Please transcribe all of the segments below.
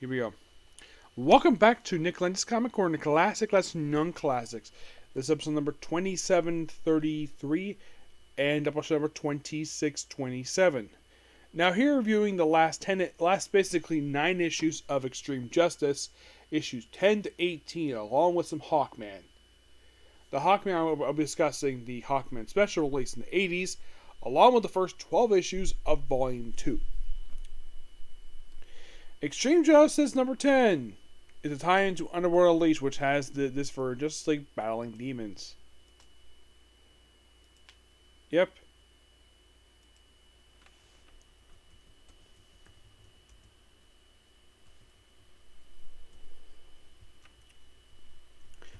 Here we go. Welcome back to Nick Lenz's Comic Corner, Classic Lesson Young Classics. This is episode number 2733 and episode number 2627. Now here reviewing the last basically 9 issues of Extreme Justice, issues 10 to 18, along with some Hawkman. The Hawkman, I'll be discussing the Hawkman special release in the 80s, along with the first 12 issues of Volume 2. Extreme Justice number 10 is a tie-in to Underworld Unleashed, which has this for Justice League battling demons. Yep.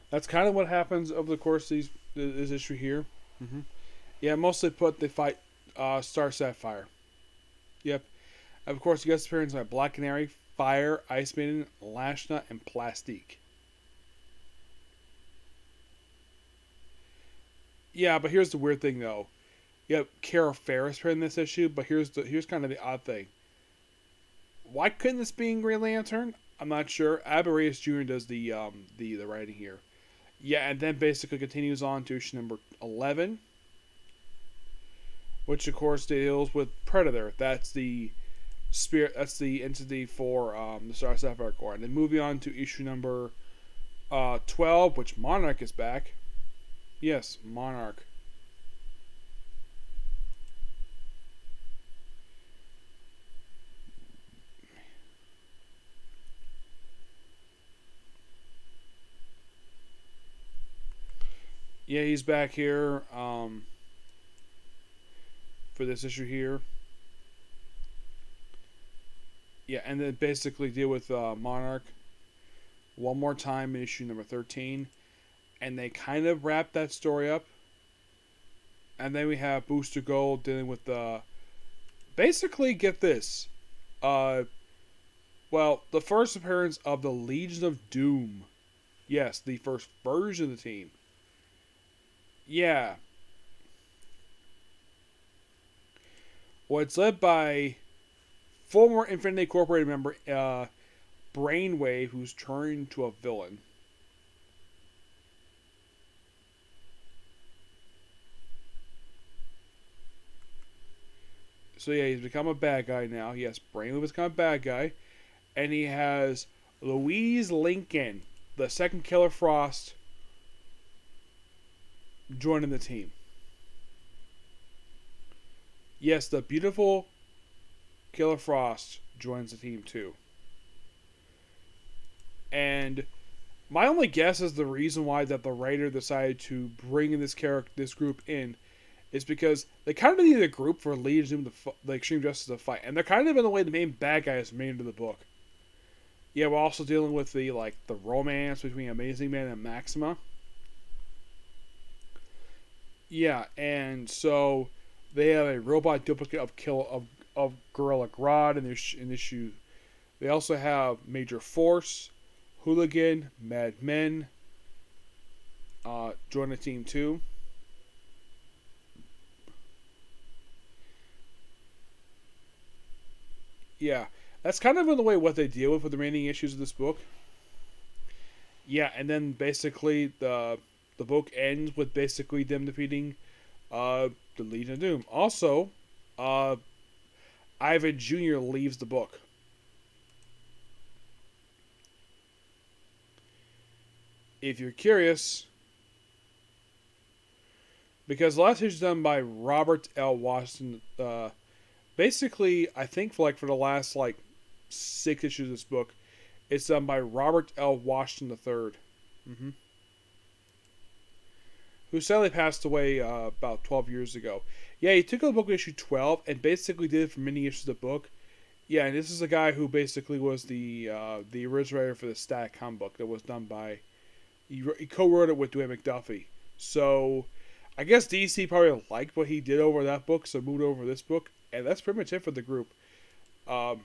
That's kind of what happens over the course of this issue here. Yeah, mostly they fight Star Sapphire. Yep. Of course, you guys appearance by Black Canary, Fire, Ice Maiden, Lashna, and Plastique. Yeah, but here's the weird thing though. Yep, Kara Ferris appeared in this issue, but here's kind of the odd thing. Why couldn't this be in Green Lantern? I'm not sure. Abba Reyes Jr. does the writing here. Yeah, and then basically continues on to issue number 11, which of course deals with Predator. That's the spirit. That's the entity for the Star Sapphire Corps. And then moving on to issue number 12, which Monarch is back. Yes, Monarch. Yeah, he's back here for this issue here. Yeah, and then basically deal with Monarch one more time in issue number 13. And they kind of wrap that story up. And then we have Booster Gold dealing with basically, get this. Well, the first appearance of the Legion of Doom. Yes, the first version of the team. Yeah. Well, it's led by former Infinity Incorporated member Brainwave, who's turned to a villain. So yeah, he's become a bad guy now. Yes, Brainwave has become a bad guy. And he has Louise Lincoln, the second Killer Frost, joining the team. Yes, the beautiful Killer Frost joins the team too. And my only guess is the reason why that the writer decided to bring this group in is because they kind of needed a group for Legion the Extreme Justice to fight, and they're kind of in a way the main bad guys made into the book. Yeah, we're also dealing with the romance between Amazing Man and Maxima. Yeah, and so they have a robot duplicate of Gorilla Grodd in this issue. They also have Major Force, Hooligan, Mad Men join the team too. Yeah, that's kind of in the way what they deal with the remaining issues of this book. Yeah, and then basically the book ends with basically them defeating the Legion of Doom. Also, Ivan Jr. leaves the book. If you're curious, because the last issue is done by Robert L. Washington. Basically, I think for the last 6 issues of this book, it's done by Robert L. Washington III. Who sadly passed away about 12 years ago. Yeah, he took the book in issue 12 and basically did it for many issues of the book. Yeah, and this is a guy who basically was the originator for the Static comic book that was done by... He co-wrote it with Dwayne McDuffie. So, I guess DC probably liked what he did over that book, so moved over this book. And that's pretty much it for the group. What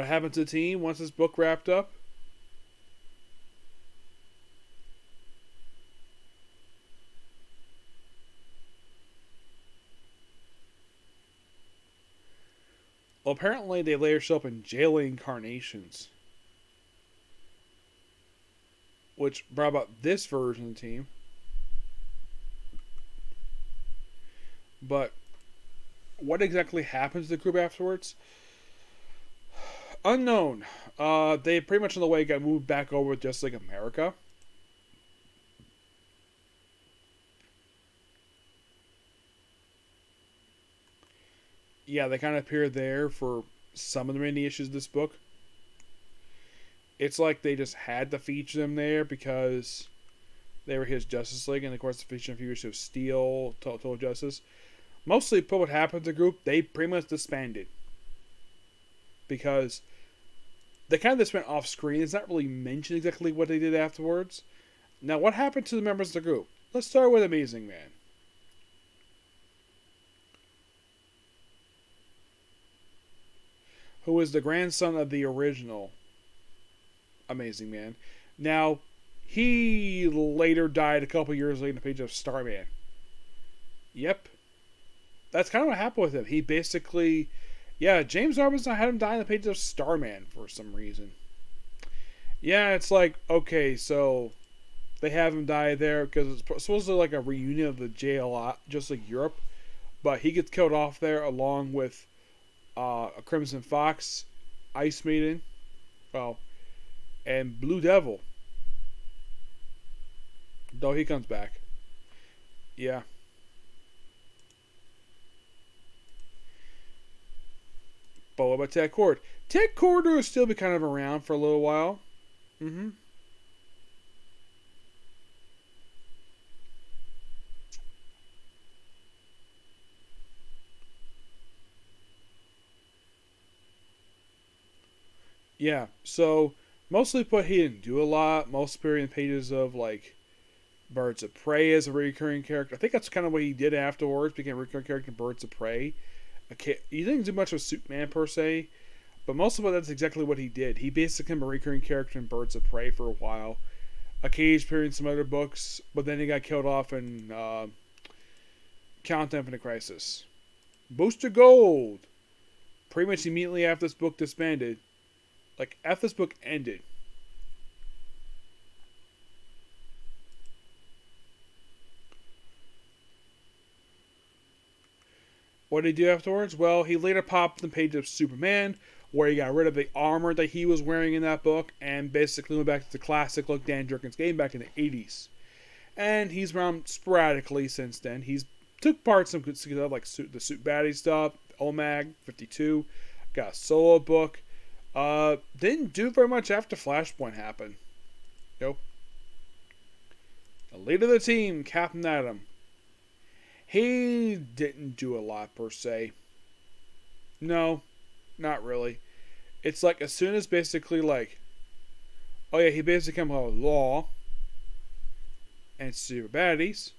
happened to the team once this book wrapped up? Well, apparently they later show up in jail incarnations, which brought about this version of the team. But what exactly happens to the group afterwards? Unknown. They pretty much on the way got moved back over to just like America. Yeah, they kind of appear there for some of the many issues of this book. It's like they just had to feature them there because they were his Justice League, and of course the feature a few issues of Steel, Total Justice. Mostly, but what happened to the group, they pretty much disbanded because they kind of just went off screen. It's not really mentioned exactly what they did afterwards. Now, what happened to the members of the group? Let's start with Amazing Man. Who is the grandson of the original Amazing Man. Now, he later died a couple years later in the page of Starman. Yep. That's kind of what happened with him. He basically... Yeah, James Robinson had him die in the page of Starman for some reason. Yeah, it's like, okay, so they have him die there because it's supposedly like a reunion of the JLI, just like Europe. But he gets killed off there along with a Crimson Fox, Ice Maiden, well, and Blue Devil. Though he comes back. Yeah. But what about Ted Cord? Ted Cord will still be kind of around for a little while. Mm-hmm. Yeah, so mostly put he didn't do a lot. Most appearing in pages of like Birds of Prey as a recurring character. I think that's kind of what he did afterwards, became a recurring character in Birds of Prey. He didn't do much of Superman per se, but most of it that's exactly what he did. He basically became a recurring character in Birds of Prey for a while. Occasionally appeared in some other books, but then he got killed off in Count Infinite Crisis. Booster Gold! Pretty much immediately after this book disbanded. Like, after this book ended. What did he do afterwards? Well, he later popped in the page of Superman, where he got rid of the armor that he was wearing in that book, and basically went back to the classic look Dan Jurgens game back in the 80s. And he's around sporadically since then. He's took part in some good stuff like the Suit Baddie stuff, OMAG 52, got a solo book. Didn't do very much after Flashpoint happened. Nope. The leader of the team, Captain Atom. He didn't do a lot per se. No, not really. It's like as soon as basically like, oh yeah, he basically came out of law and super baddies,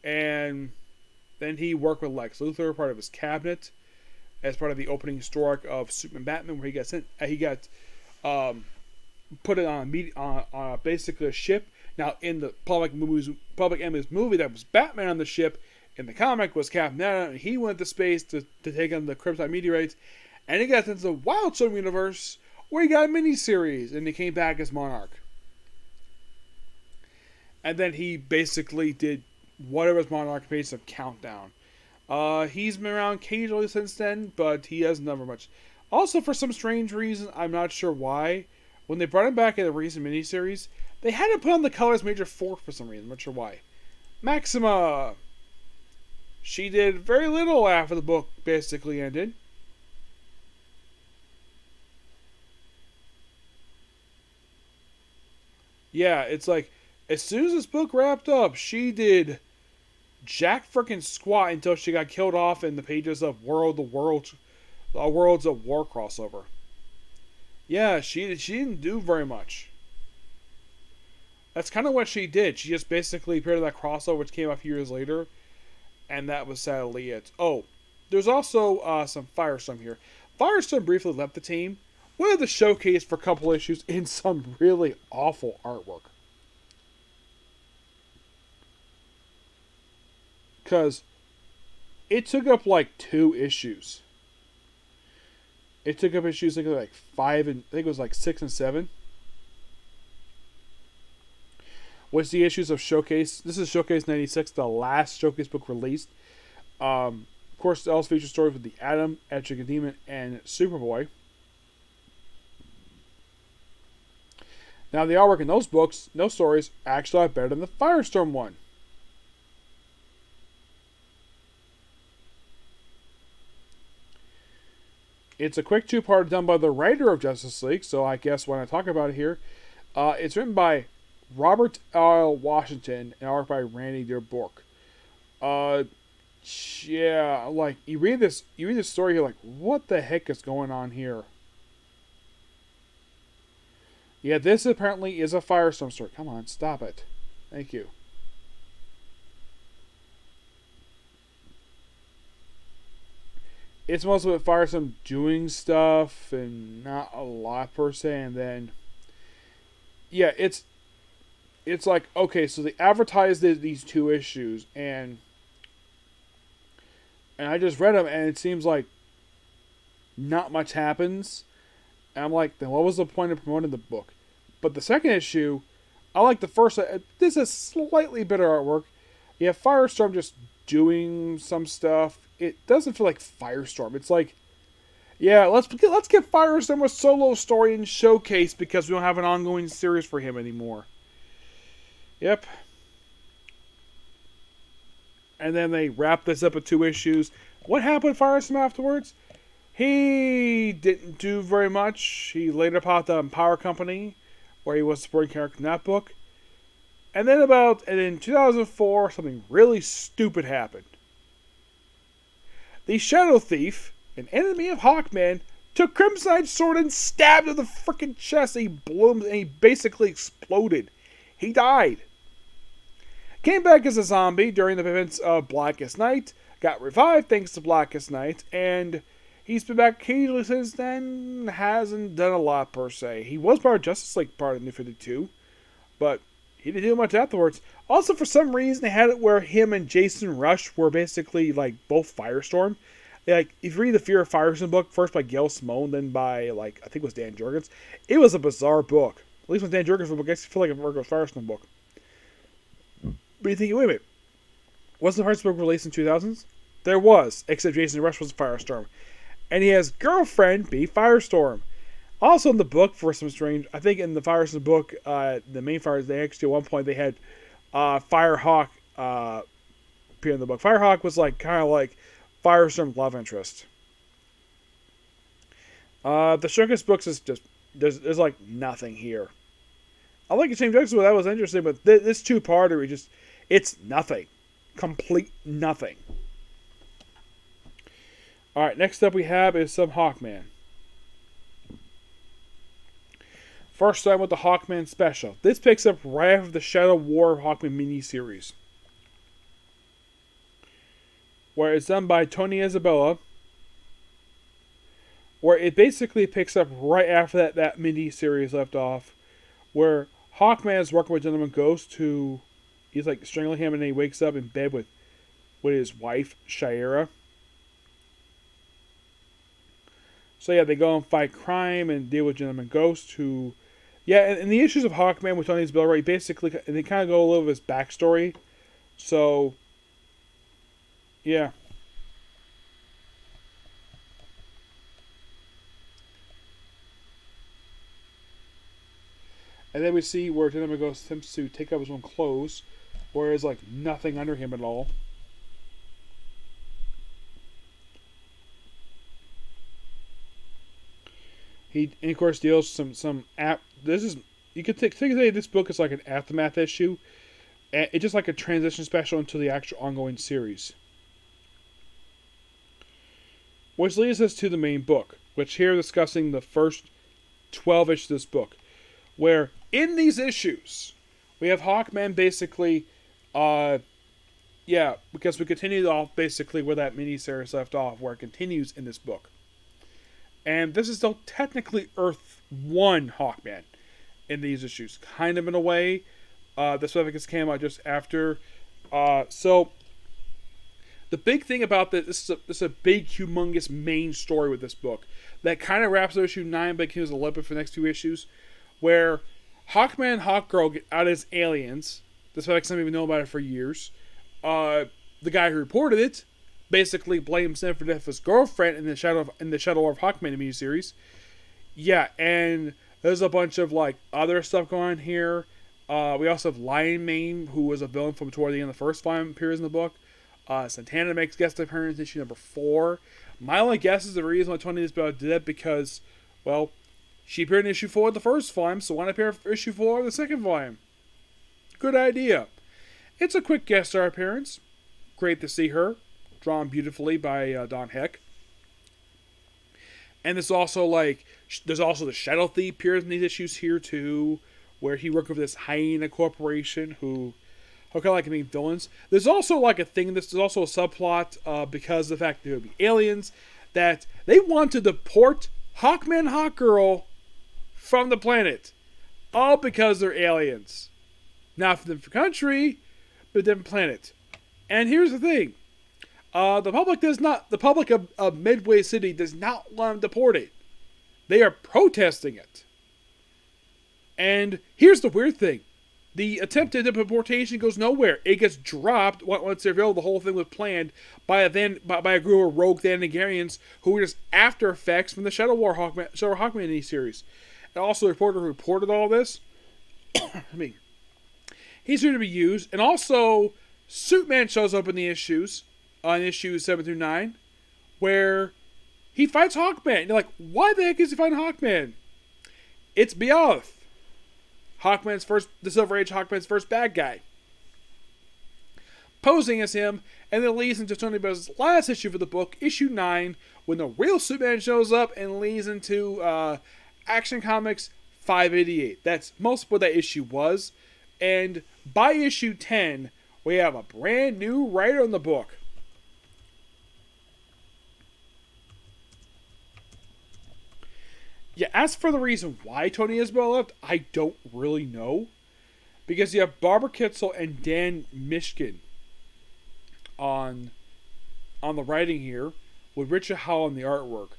and then he worked with Lex Luthor, part of his cabinet, as part of the opening story arc of Superman Batman, where he got sent. He got put it on basically a ship. Now, in the Public Enemy's movie, that was Batman on the ship. In the comic, was Captain Atom, and he went to space to take on the Krypton meteorites. And he got into the Wildstorm universe, where he got a miniseries, and he came back as Monarch. And then he basically did whatever his Monarch pace of Countdown. He's been around occasionally since then, but he hasn't done much. Also, for some strange reason, I'm not sure why, when they brought him back in a recent miniseries, they had to put on the colors Major Force for some reason. I'm not sure why. Maxima! She did very little after the book basically ended. Yeah, it's like, as soon as this book wrapped up, she did jack frickin' squat until she got killed off in the pages of Worlds of War crossover. Yeah, she didn't do very much. That's kind of what she did. She just basically appeared in that crossover, which came a few years later, and that was sadly it. Oh, there's also some Firestorm here. Firestorm briefly left the team. Wanted to showcase for a couple issues in some really awful artwork. Because it took up like 2 issues. It took up issues like 5 and I think it was like 6 and 7. Was the issues of Showcase. This is Showcase 96, the last Showcase book released. Of course, it also features stories with the Atom, Etrigan and Demon, and Superboy. Now, the artwork in those books, those stories, actually are better than the Firestorm one. It's a quick two-part done by the writer of Justice League, so I guess when I talk about it here, it's written by Robert L. Washington and art by Randy DeBork. Yeah, like you read this story, you're like, what the heck is going on here? Yeah, this apparently is a Firestorm story. Come on, stop it. Thank you. It's mostly with Firestorm doing stuff and not a lot per se, and then yeah, it's like, okay, so they advertised these 2 issues, and I just read them, and it seems like not much happens. And I'm like, then what was the point of promoting the book? But the second issue, I like the first. This is slightly better artwork. You have Firestorm just doing some stuff. It doesn't feel like Firestorm. It's like, yeah, let's get Firestorm a solo story and Showcase because we don't have an ongoing series for him anymore. Yep. And then they wrap this up with 2 issues. What happened to Firestorm afterwards? He didn't do very much. He later popped up in Power Company, where he was a supporting character in that book. And then in 2004, something really stupid happened. The Shadow Thief, an enemy of Hawkman, took Crimson's sword and stabbed him in the freaking chest. He blew him, and he basically exploded. He died. Came back as a zombie during the events of Blackest Night. Got revived thanks to Blackest Night, and he's been back occasionally since then. Hasn't done a lot per se. He was part of Justice League, part of New 52, but he didn't do much afterwards. Also, for some reason, they had it where him and Jason Rush were basically like both Firestorm. Like, if you read the Fear of Firestorm book, first by Gail Simone, then by, like, I think it was Dan Jurgens, it was a bizarre book. At least when Dan Jurgens book, I feel like a regular Firestorm book. But you think, wait a minute, wasn't the Firestorm book released in 2000s? There was, except Jason Rush was a Firestorm. And he has girlfriend be Firestorm. Also in the book, for some strange, I think in the Firestorm book, the main Fires, they actually at one point they had Firehawk appear in the book. Firehawk was like kind of like Firestorm's love interest. The Showcase books is just there's like nothing here. I like the James Jackson, that was interesting, but this 2-parter, it's nothing, complete nothing. All right, next up we have is some Hawkman. First, starting with the Hawkman special. This picks up right after the Shadow War Hawkman miniseries, where it's done by Tony Isabella, where it basically picks up right after that miniseries left off, where Hawkman is working with Gentleman Ghost, who he's like strangling him, and then he wakes up in bed with his wife, Shira. So yeah, they go and fight crime and deal with Gentleman Ghost, who, yeah, and the issues of Hawkman with Tony Isabella, right, basically, they kind of go a little of his backstory. So, yeah. And then we see where Gentleman Ghost attempts to take up his own clothes, where there's like nothing under him at all. He, and of course, deals some app. This is, you could think of this book as like an aftermath issue. It's just like a transition special into the actual ongoing series. Which leads us to the main book, which here discussing the first 12 issues of this book, where in these issues we have Hawkman basically, because we continued off basically where that miniseries left off, where it continues in this book. And this is still technically Earth 1 Hawkman in these issues. Kind of in a way. The Suffix came out just after. So, The big thing about this is a big, humongous main story with this book that kind of wraps up issue 9, but gives a little bit for the next 2 issues, where Hawkman and Hawkgirl get out as aliens, despite some people know about it for years. The guy who reported it basically blames him for the death of his girlfriend in the Shadow of Hawkman miniseries. Yeah, and there's a bunch of like other stuff going on here. We also have Lion Mane, who was a villain from toward the end of the first volume, appears in the book. Santana makes guest appearance in issue number 4. My only guess is the reason why Tony Isabella did it because, well, she appeared in issue 4 of the first volume, so why not appear in issue 4 of the second volume? Good idea. It's a quick guest star appearance. Great to see her. Drawn beautifully by Don Heck. And there's also the Shadow Thief appears in these issues here too, where he worked with this hyena corporation who kind of like being villains. There's also like a thing. There's also a subplot because of the fact that there would be aliens that they want to deport Hawkman and Hawkgirl from the planet, all because they're aliens. Not from a different country, but a different planet. And here's the thing: the public of Midway City does not want them deported. They are protesting it. And here's the weird thing. The attempted deportation goes nowhere. It gets dropped once they're revealed the whole thing was planned by a group of rogue Thanagarians who were just after effects from the Shadow Hawkman series. And also the reporter who reported all this, he's here to be used. And also, Suitman shows up in the issues, on issues 7 through 9, where he fights Hawkman. And you're like, why the heck is he fighting Hawkman? It's Beowulf. The Silver Age Hawkman's first bad guy. Posing as him, and then leads into Tony Bell's last issue for the book, issue 9, when the real Superman shows up and leads into Action Comics 588. That's most of what that issue was. And by issue 10, we have a brand new writer on the book. Yeah, as for the reason why Tony Isabella left, I don't really know. Because you have Barbara Kitzel and Dan Mishkin on the writing here, with Richard Howell on the artwork.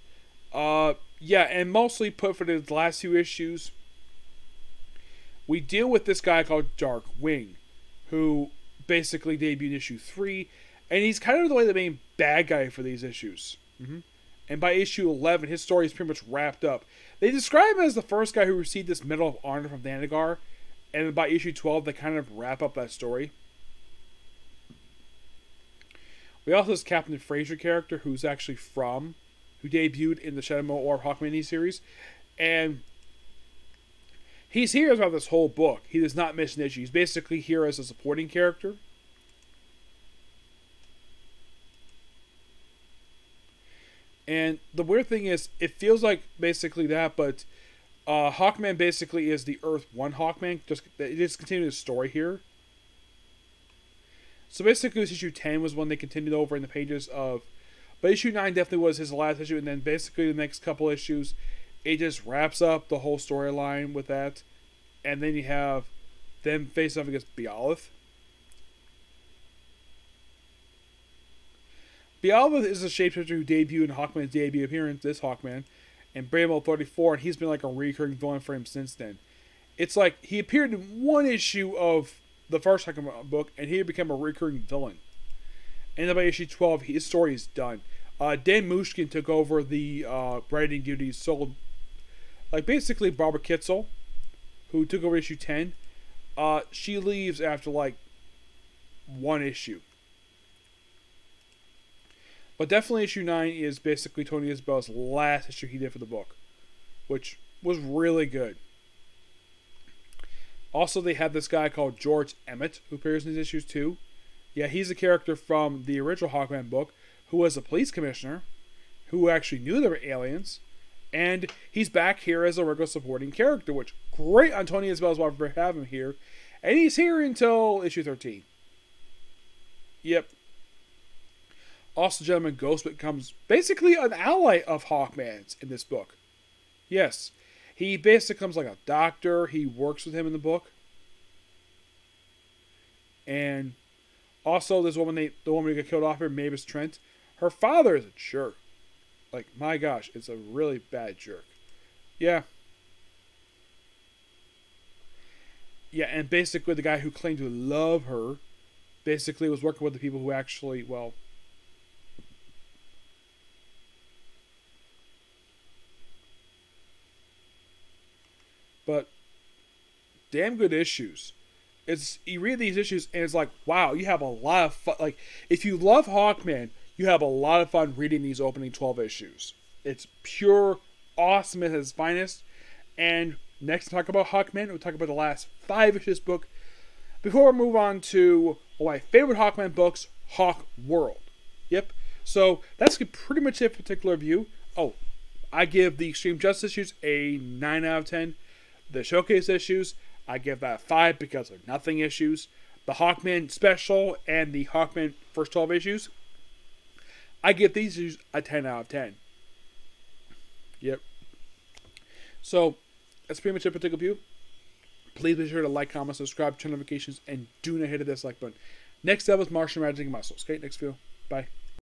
Yeah, and mostly put for the last 2 issues, we deal with this guy called Dark Wing, who basically debuted in issue 3, and he's kind of the main bad guy for these issues. And by issue 11, his story is pretty much wrapped up. They describe him as the first guy who received this Medal of Honor from Thanagar, and by issue 12, they kind of wrap up that story. We also have this Captain Fraser character, who debuted in the Shadow War Hawkman series, and he's here throughout this whole book. He does not miss an issue. He's basically here as a supporting character. And the weird thing is, it feels like basically that, but Hawkman basically is the Earth 1 Hawkman. It just continued the story here. So basically, this issue 10 was when they continued over in the pages of... But issue 9 definitely was his last issue, and then basically the next couple issues, it just wraps up the whole storyline with that. And then you have them face off against Beowulf. Beowulf is a shapeshifter who debuted in Hawkman's debut appearance, this Hawkman, in Brave 34, and he's been like a recurring villain for him since then. It's like he appeared in one issue of the first Hawkman book, and he had become a recurring villain. And then by issue 12, his story is done. Dan Mushkin took over the writing duties, so like basically Barbara Kitzel, who took over issue 10, she leaves after like one issue. But definitely issue 9 is basically Tony Isabella's last issue he did for the book, which was really good. Also, they had this guy called George Emmett, who appears in these issues too. Yeah, he's a character from the original Hawkman book, who was a police commissioner, who actually knew there were aliens, and he's back here as a regular supporting character, which great on Tony Isabella's part for having him here. And he's here until issue 13. Yep. Also, Gentleman Ghost becomes basically an ally of Hawkman's in this book. Yes. He basically becomes like a doctor. He works with him in the book. And Also, this woman, the woman who got killed off here, Mavis Trent, her father is a jerk. Like, my gosh, it's a really bad jerk. Yeah. Yeah, and basically the guy who claimed to love her basically was working with the people who actually, well... But, damn good issues. You read these issues and it's like, wow, you have a lot of fun. Like, if you love Hawkman, you have a lot of fun reading these opening 12 issues. It's pure awesome at its finest. And next to talk about Hawkman, we'll talk about the last 5 issues book. Before we move on to one of my favorite Hawkman books, Hawk World. Yep. So that's pretty much it for particular review. Oh, I give the Extreme Justice issues a 9 out of 10. The Showcase issues, I give that a 5 because they're nothing issues. The Hawkman special and the Hawkman first 12 issues, I give these issues a 10 out of 10. Yep. So, that's pretty much it for particular review. Please be sure to like, comment, subscribe, turn notifications, and do not hit the dislike button. Next up is Martian Magic Muscles. Okay, next video. Bye.